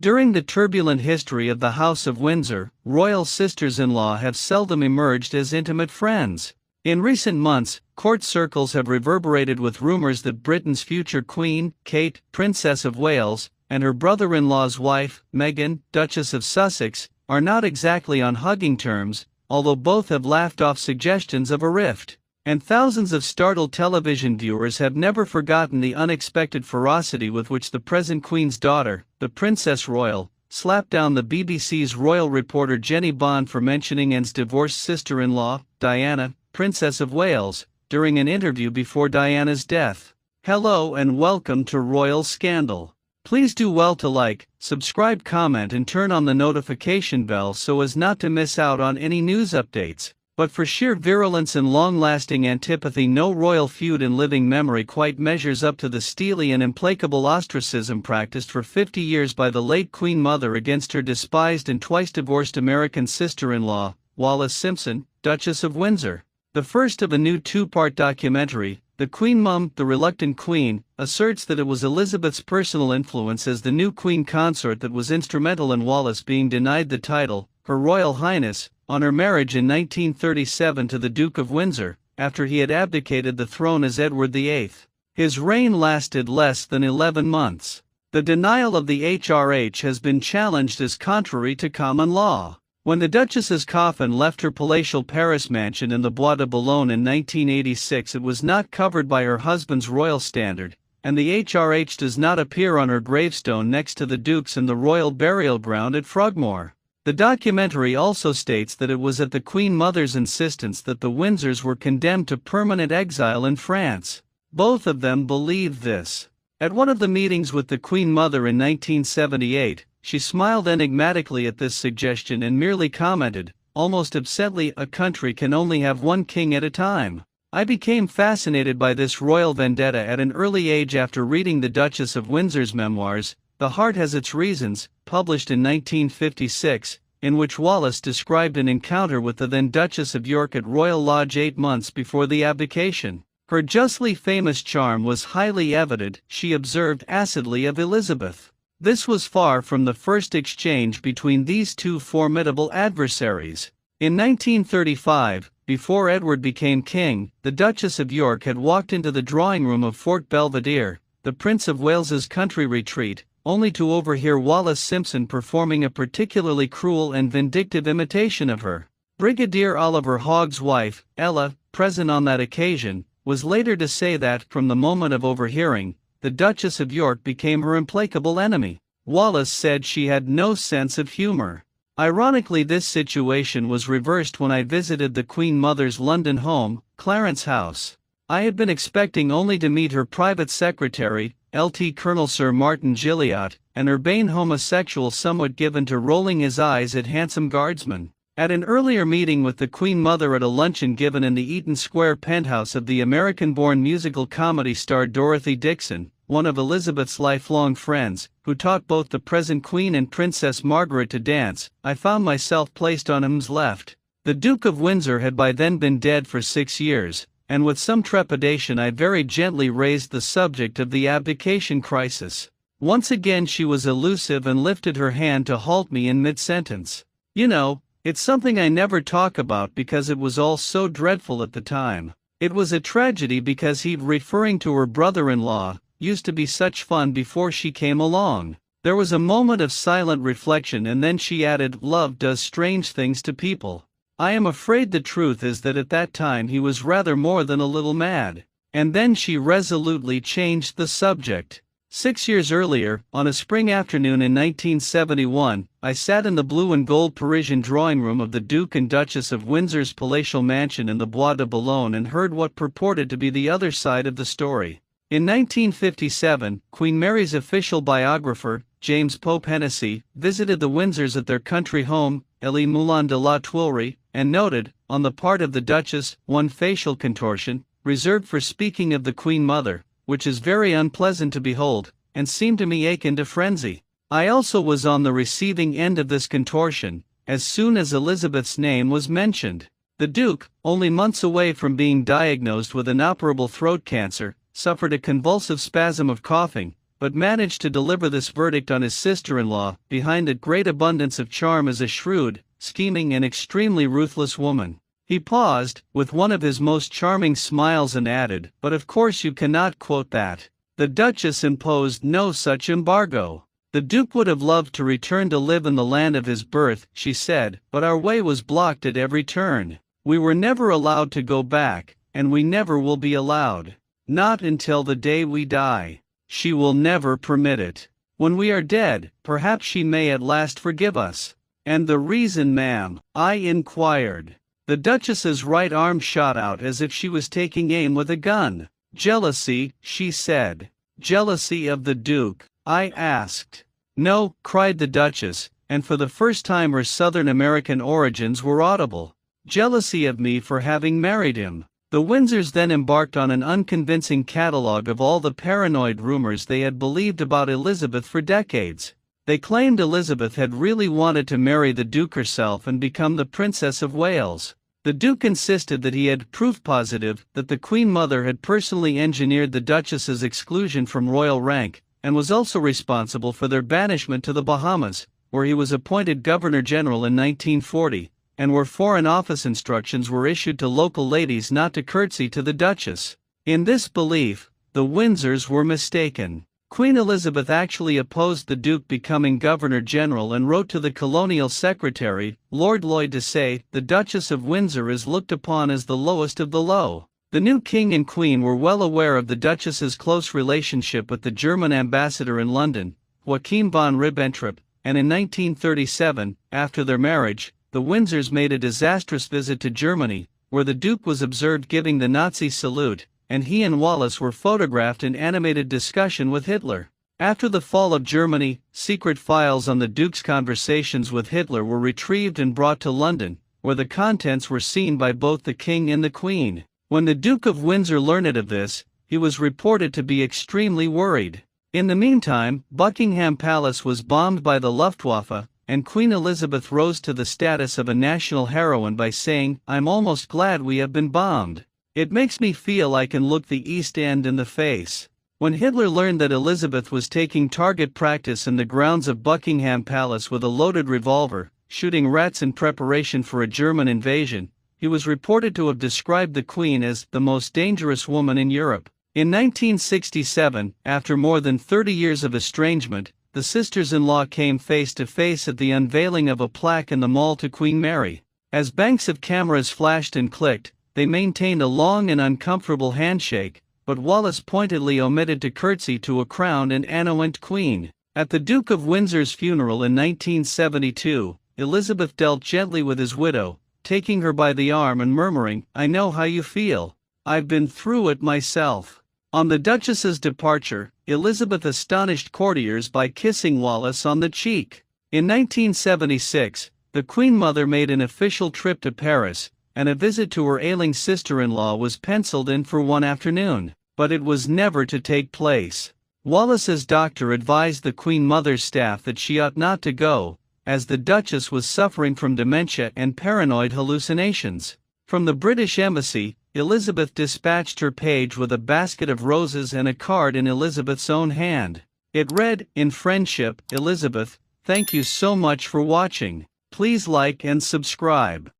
During the turbulent history of the House of Windsor, royal sisters-in-law have seldom emerged as intimate friends. In recent months, court circles have reverberated with rumours that Britain's future Queen, Kate, Princess of Wales, and her brother-in-law's wife, Meghan, Duchess of Sussex, are not exactly on hugging terms, although both have laughed off suggestions of a rift. And thousands of startled television viewers have never forgotten the unexpected ferocity with which the present Queen's daughter, the Princess Royal, slapped down the BBC's royal reporter Jennie Bond for mentioning Anne's divorced sister-in-law, Diana, Princess of Wales, during an interview before Diana's death. Hello and welcome to Royal Scandal. Please do well to like, subscribe, comment and turn on the notification bell so as not to miss out on any news updates. But for sheer virulence and long-lasting antipathy, no royal feud in living memory quite measures up to the steely and implacable ostracism practiced for 50 years by the late Queen Mother against her despised and twice-divorced American sister-in-law, Wallis Simpson, Duchess of Windsor. The first of a new two-part documentary, The Queen Mum, The Reluctant Queen, asserts that it was Elizabeth's personal influence as the new Queen consort that was instrumental in Wallis being denied the title, Her Royal Highness, on her marriage in 1937 to the Duke of Windsor, after he had abdicated the throne as Edward VIII. His reign lasted less than 11 months. The denial of the HRH has been challenged as contrary to common law. When the Duchess's coffin left her palatial Paris mansion in the Bois de Boulogne in 1986, it was not covered by her husband's royal standard, and the HRH does not appear on her gravestone next to the Duke's in the royal burial ground at Frogmore. The documentary also states that it was at the Queen Mother's insistence that the Windsors were condemned to permanent exile in France. Both of them believed this. At one of the meetings with the Queen Mother in 1978, she smiled enigmatically at this suggestion and merely commented, almost absently, "A country can only have one king at a time." I became fascinated by this royal vendetta at an early age after reading the Duchess of Windsor's memoirs, The Heart Has Its Reasons, published in 1956, in which Wallis described an encounter with the then Duchess of York at Royal Lodge 8 months before the abdication. Her justly famous charm was highly evident, she observed acidly of Elizabeth. This was far from the first exchange between these two formidable adversaries. In 1935, before Edward became king, the Duchess of York had walked into the drawing room of Fort Belvedere, the Prince of Wales's country retreat, only to overhear Wallis Simpson performing a particularly cruel and vindictive imitation of her. Brigadier Oliver Hogg's wife, Ella, present on that occasion, was later to say that, from the moment of overhearing, the Duchess of York became her implacable enemy. Wallis said she had no sense of humor. Ironically, this situation was reversed when I visited the Queen Mother's London home, Clarence House. I had been expecting only to meet her private secretary, Lt. Colonel Sir Martin Gilliatt, an urbane homosexual somewhat given to rolling his eyes at handsome guardsmen. At an earlier meeting with the Queen Mother at a luncheon given in the Eaton Square penthouse of the American-born musical comedy star Dorothy Dixon, one of Elizabeth's lifelong friends, who taught both the present Queen and Princess Margaret to dance, I found myself placed on him's left. The Duke of Windsor had by then been dead for 6 years, and with some trepidation I very gently raised the subject of the abdication crisis. Once again she was elusive and lifted her hand to halt me in mid-sentence. "You know, it's something I never talk about because it was all so dreadful at the time. It was a tragedy because he," referring to her brother-in-law, "used to be such fun before she came along." There was a moment of silent reflection and then she added, "Love does strange things to people. I am afraid the truth is that at that time he was rather more than a little mad." And then she resolutely changed the subject. 6 years earlier, on a spring afternoon in 1971, I sat in the blue and gold Parisian drawing room of the Duke and Duchess of Windsor's palatial mansion in the Bois de Boulogne and heard what purported to be the other side of the story. In 1957, Queen Mary's official biographer, James Pope Hennessy, visited the Windsors at their country home, Les Moulins de la Tuileries, and noted, on the part of the Duchess, one facial contortion, reserved for speaking of the Queen Mother, which is very unpleasant to behold, and seemed to me akin to frenzy. I also was on the receiving end of this contortion, as soon as Elizabeth's name was mentioned. The Duke, only months away from being diagnosed with inoperable throat cancer, suffered a convulsive spasm of coughing, but managed to deliver this verdict on his sister-in-law. Behind that great abundance of charm is a shrewd, scheming and extremely ruthless woman. He paused, with one of his most charming smiles, and added, "But of course you cannot quote that. The Duchess imposed no such embargo. The Duke would have loved to return to live in the land of his birth," she said, "but our way was blocked at every turn. We were never allowed to go back, and we never will be allowed. Not until the day we die. She will never permit it. When we are dead, perhaps she may at last forgive us." "And the reason, ma'am?" I inquired. The Duchess's right arm shot out as if she was taking aim with a gun. "Jealousy," she said. "Jealousy of the Duke?" I asked. "No," cried the Duchess, and for the first time her Southern American origins were audible. "Jealousy of me for having married him." The Windsors then embarked on an unconvincing catalogue of all the paranoid rumors they had believed about Elizabeth for decades. They claimed Elizabeth had really wanted to marry the Duke herself and become the Princess of Wales. The Duke insisted that he had proof positive that the Queen Mother had personally engineered the Duchess's exclusion from royal rank, and was also responsible for their banishment to the Bahamas, where he was appointed Governor-General in 1940, and where Foreign Office instructions were issued to local ladies not to curtsy to the Duchess. In this belief, the Windsors were mistaken. Queen Elizabeth actually opposed the Duke becoming Governor-General and wrote to the Colonial Secretary, Lord Lloyd, to say, "The Duchess of Windsor is looked upon as the lowest of the low." The new King and Queen were well aware of the Duchess's close relationship with the German ambassador in London, Joachim von Ribbentrop, and in 1937, after their marriage, the Windsors made a disastrous visit to Germany, where the Duke was observed giving the Nazi salute, and he and Wallis were photographed in animated discussion with Hitler. After the fall of Germany, secret files on the Duke's conversations with Hitler were retrieved and brought to London, where the contents were seen by both the King and the Queen. When the Duke of Windsor learned of this, he was reported to be extremely worried. In the meantime, Buckingham Palace was bombed by the Luftwaffe, and Queen Elizabeth rose to the status of a national heroine by saying, "I'm almost glad we have been bombed. It makes me feel I can look the East End in the face." When Hitler learned that Elizabeth was taking target practice in the grounds of Buckingham Palace with a loaded revolver, shooting rats in preparation for a German invasion, he was reported to have described the Queen as the most dangerous woman in Europe. In 1967, after more than 30 years of estrangement, the sisters-in-law came face to face at the unveiling of a plaque in the Mall to Queen Mary. As banks of cameras flashed and clicked, they maintained a long and uncomfortable handshake, but Wallis pointedly omitted to curtsy to a crowned and anointed queen. At the Duke of Windsor's funeral in 1972, Elizabeth dealt gently with his widow, taking her by the arm and murmuring, "I know how you feel. I've been through it myself." On the Duchess's departure, Elizabeth astonished courtiers by kissing Wallis on the cheek. In 1976, the Queen Mother made an official trip to Paris, and a visit to her ailing sister-in-law was penciled in for one afternoon, but it was never to take place. Wallis's doctor advised the Queen Mother's staff that she ought not to go, as the Duchess was suffering from dementia and paranoid hallucinations. From the British Embassy, Elizabeth dispatched her page with a basket of roses and a card in Elizabeth's own hand. It read, "In friendship, Elizabeth, thank you so much for watching. Please like and subscribe."